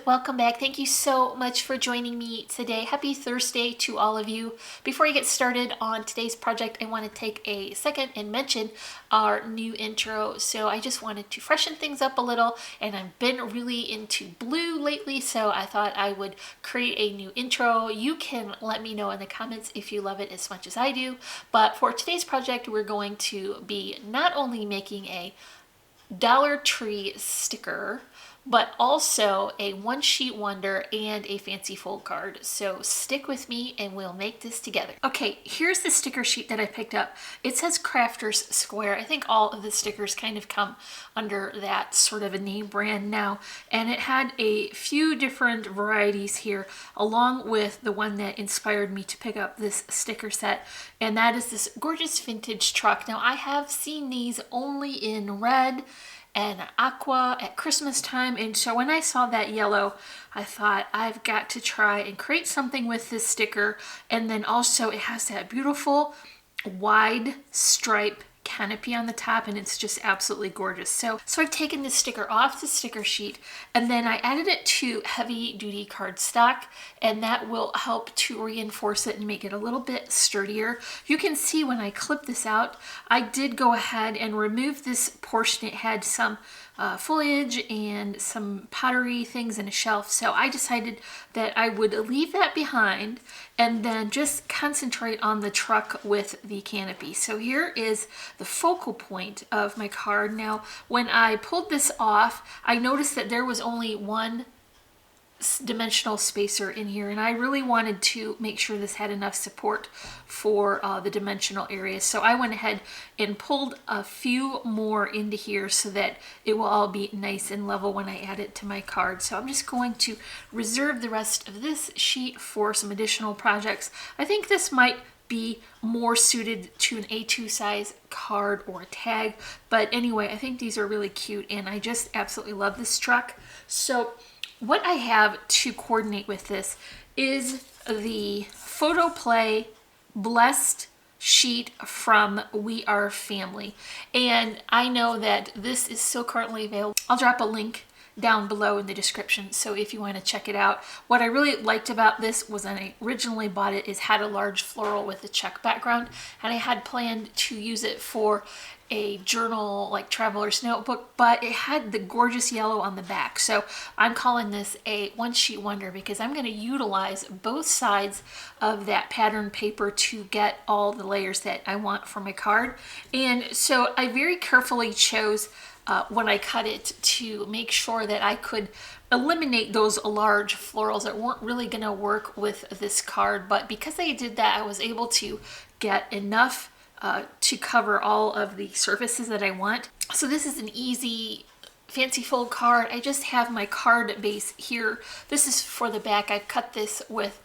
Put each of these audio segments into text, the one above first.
welcome back. Thank you so much for joining me today. Happy Thursday to all of you. Before I get started on today's project, I want to take a second and mention our new intro. So I just wanted to freshen things up a little, and I've been really into blue lately, so I thought I would create a new intro. You can let me know in the comments if you love it as much as I do. But for today's project, we're going to be not only making a Dollar Tree sticker, but also a one sheet wonder and a fancy fold card. So stick with me and we'll make this together. Okay, here's the sticker sheet that I picked up. It says Crafters Square. I think all of the stickers kind of come under that sort of a name brand now. And it had a few different varieties here, along with the one that inspired me to pick up this sticker set. And that is this gorgeous vintage truck. Now I have seen these only in red and aqua at Christmas time, and so when I saw that yellow, I thought I've got to try and create something with this sticker. And then also it has that beautiful wide stripe canopy on the top, and it's just absolutely gorgeous. So I've taken this sticker off the sticker sheet, and then I added it to heavy duty cardstock, and that will help to reinforce it and make it a little bit sturdier. You can see when I clip this out, I did go ahead and remove this portion. It had some foliage and some pottery things in a shelf, so I decided that I would leave that behind and then just concentrate on the truck with the canopy. So here is the focal point of my card. Now when I pulled this off, I noticed that there was only one dimensional spacer in here, and I really wanted to make sure this had enough support for the dimensional areas. So I went ahead and pulled a few more into here so that it will all be nice and level when I add it to my card. So I'm just going to reserve the rest of this sheet for some additional projects. I think this might be more suited to an A2 size card or a tag, but anyway, I think these are really cute, and I just absolutely love this truck. So what I have to coordinate with this is the Photoplay Blessed sheet from We Are Family. And I know that this is still currently available. I'll drop a link down below in the description, so if you want to check it out. What I really liked about this was when I originally bought it, is had a large floral with a check background, and I had planned to use it for a journal, like traveler's notebook, but it had the gorgeous yellow on the back. So I'm calling this a one sheet wonder because I'm going to utilize both sides of that pattern paper to get all the layers that I want for my card. And so I very carefully chose when I cut it to make sure that I could eliminate those large florals that weren't really going to work with this card. But because I did that, I was able to get enough to cover all of the surfaces that I want. So this is an easy fancy fold card. I just have my card base here. This is for the back. I've cut this with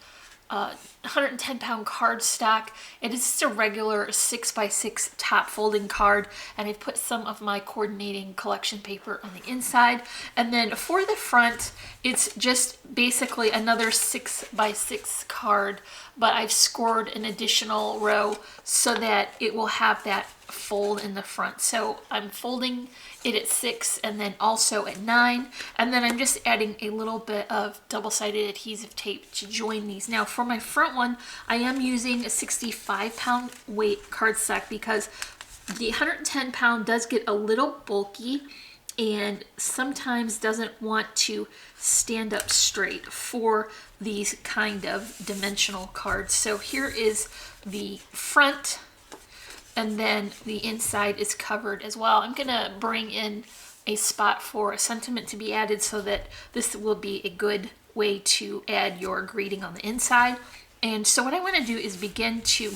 110-pound cardstock. It is just a regular 6x6 top folding card, and I've put some of my coordinating collection paper on the inside. And then for the front, it's just basically another 6x6 card, but I've scored an additional row so that it will have that fold in the front. So I'm folding it at 6 and then also at 9, and then I'm just adding a little bit of double-sided adhesive tape to join these. Now for my front one, I am using a 65-pound weight cardstock because the 110-pound does get a little bulky and sometimes doesn't want to stand up straight for these kind of dimensional cards. So here is the front, and then the inside is covered as well. I'm gonna bring in a spot for a sentiment to be added so that this will be a good way to add your greeting on the inside. And so what I want to do is begin to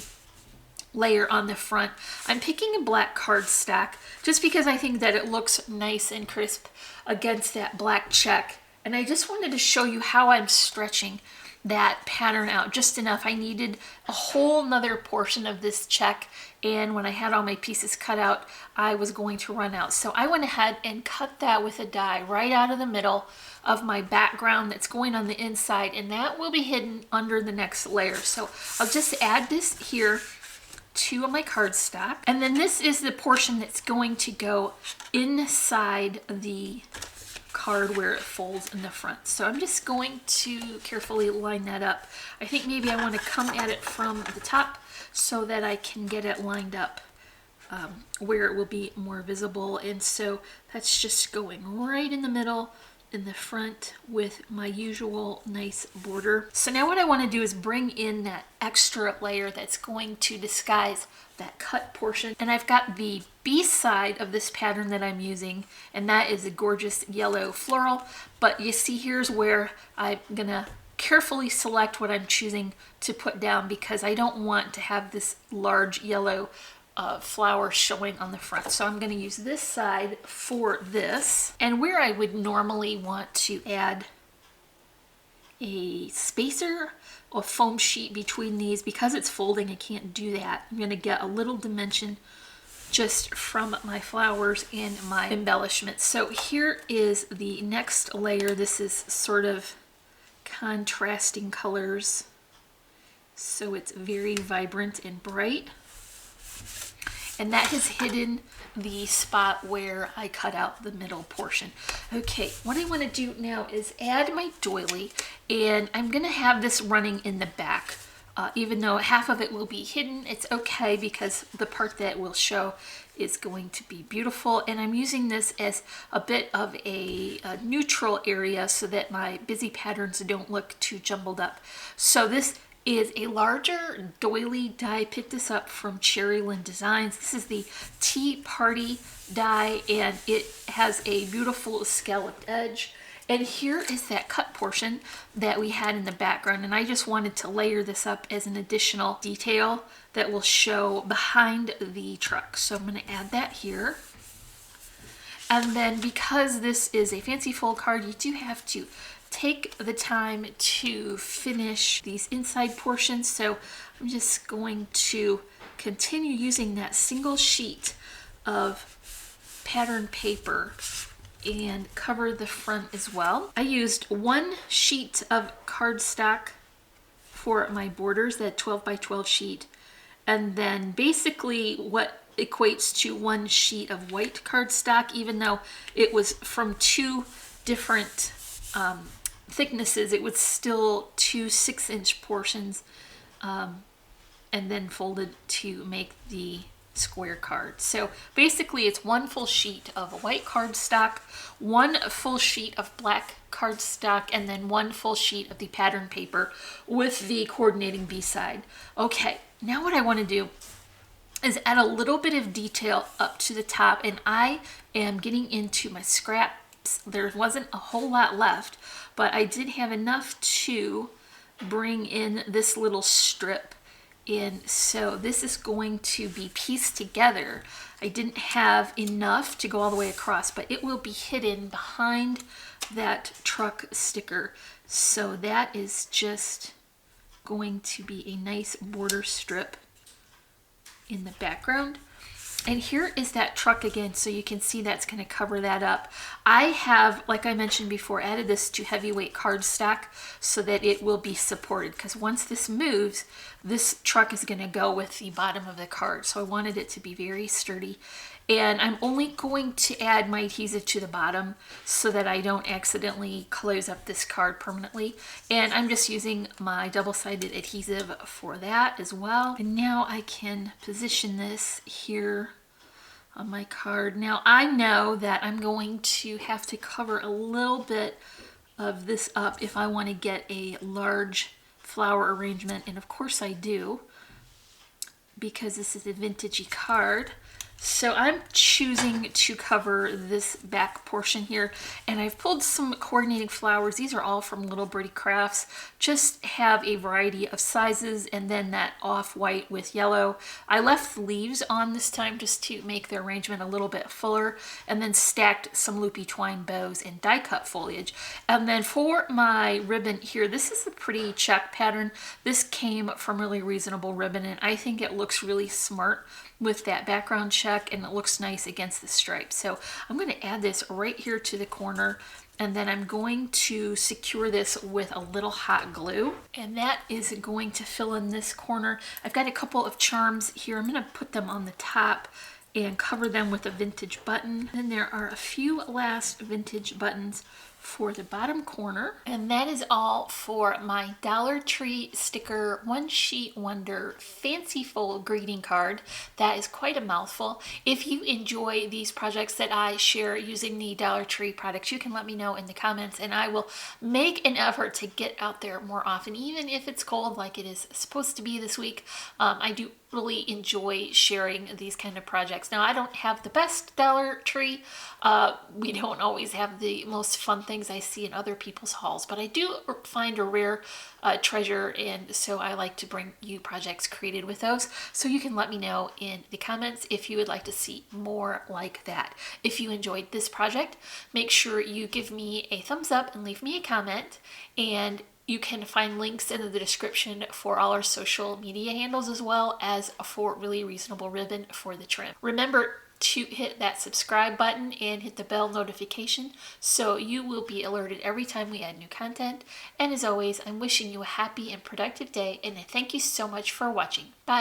layer on the front. I'm picking a black cardstock just because I think that it looks nice and crisp against that black check. And I just wanted to show you how I'm stretching that pattern out just enough. I needed a whole nother portion of this check, and when I had all my pieces cut out, I was going to run out. So I went ahead and cut that with a die right out of the middle of my background that's going on the inside, and that will be hidden under the next layer. So I'll just add this here to my cardstock, and then this is the portion that's going to go inside the card where it folds in the front. So I'm just going to carefully line that up. I think maybe I want to come at it from the top so that I can get it lined up where it will be more visible. And so that's just going right in the middle in the front with my usual nice border. So now what I want to do is bring in that extra layer that's going to disguise that cut portion. And I've got the B side of this pattern that I'm using, and that is a gorgeous yellow floral. But you see, here's where I'm gonna carefully select what I'm choosing to put down, because I don't want to have this large yellow flower showing on the front. So I'm going to use this side for this. And where I would normally want to add a spacer or foam sheet between these, because it's folding, I can't do that. I'm going to get a little dimension just from my flowers and my embellishments. So here is the next layer. This is sort of contrasting colors, so it's very vibrant and bright. And that has hidden the spot where I cut out the middle portion. Okay, what I want to do now is add my doily, and I'm going to have this running in the back. Even though half of it will be hidden, it's okay, because the part that will show is going to be beautiful. And I'm using this as a bit of a neutral area so that my busy patterns don't look too jumbled up. So this is a larger doily die. I picked this up from Cherryland Designs. This is the Tea Party die, and it has a beautiful scalloped edge. And here is that cut portion that we had in the background, and I just wanted to layer this up as an additional detail that will show behind the truck. So I'm going to add that here. And then, because this is a fancy fold card, you do have to take the time to finish these inside portions. So I'm just going to continue using that single sheet of pattern paper and cover the front as well. I used one sheet of cardstock for my borders, that 12 by 12 sheet, and then basically what equates to one sheet of white cardstock, even though it was from two different thicknesses, it was still two 6-inch portions, and then folded to make the square card. So basically it's one full sheet of white cardstock, one full sheet of black cardstock, and then one full sheet of the pattern paper with the coordinating B side. Okay, now what I want to do is add a little bit of detail up to the top, and I am getting into my scraps. There wasn't a whole lot left, but I did have enough to bring in this little strip. And so this is going to be pieced together. I didn't have enough to go all the way across, but it will be hidden behind that truck sticker. So that is just going to be a nice border strip in the background. And here is that truck again, so you can see that's going to cover that up. I have, like I mentioned before, added this to heavyweight cardstock so that it will be supported, because once this moves, this truck is going to go with the bottom of the card. So I wanted it to be very sturdy. And I'm only going to add my adhesive to the bottom so that I don't accidentally close up this card permanently. And I'm just using my double-sided adhesive for that as well. And now I can position this here on my card. Now I know that I'm going to have to cover a little bit of this up if I want to get a large flower arrangement. And of course I do, because this is a vintagey card. So I'm choosing to cover this back portion here, and I've pulled some coordinating flowers. These are all from Little Birdie Crafts. Just have a variety of sizes, and then that off-white with yellow. I left the leaves on this time just to make the arrangement a little bit fuller, and then stacked some loopy twine bows and die cut foliage. And then for my ribbon here, this is a pretty check pattern. This came from Really Reasonable Ribbon, and I think it looks really smart with that background check, and it looks nice against the stripe. So I'm going to add this right here to the corner, and then I'm going to secure this with a little hot glue, and that is going to fill in this corner. I've got a couple of charms here. I'm going to put them on the top, and cover them with a vintage button. Then there are a few last vintage buttons for the bottom corner. And that is all for my Dollar Tree sticker one sheet wonder fanciful greeting card. That is quite a mouthful. If you enjoy these projects that I share using the Dollar Tree products, you can let me know in the comments and I will make an effort to get out there more often, even if it's cold like it is supposed to be this week. I do really enjoy sharing these kind of projects. Now, I don't have the best Dollar Tree. We don't always have the most fun things I see in other people's hauls, but I do find a rare treasure, and so I like to bring you projects created with those. So you can let me know in the comments if you would like to see more like that. If you enjoyed this project, make sure you give me a thumbs up and leave me a comment, and you can find links in the description for all our social media handles as well as for really reasonable ribbon for the trim. Remember to hit that subscribe button and hit the bell notification so you will be alerted every time we add new content. And as always, I'm wishing you a happy and productive day, and I thank you so much for watching. Bye.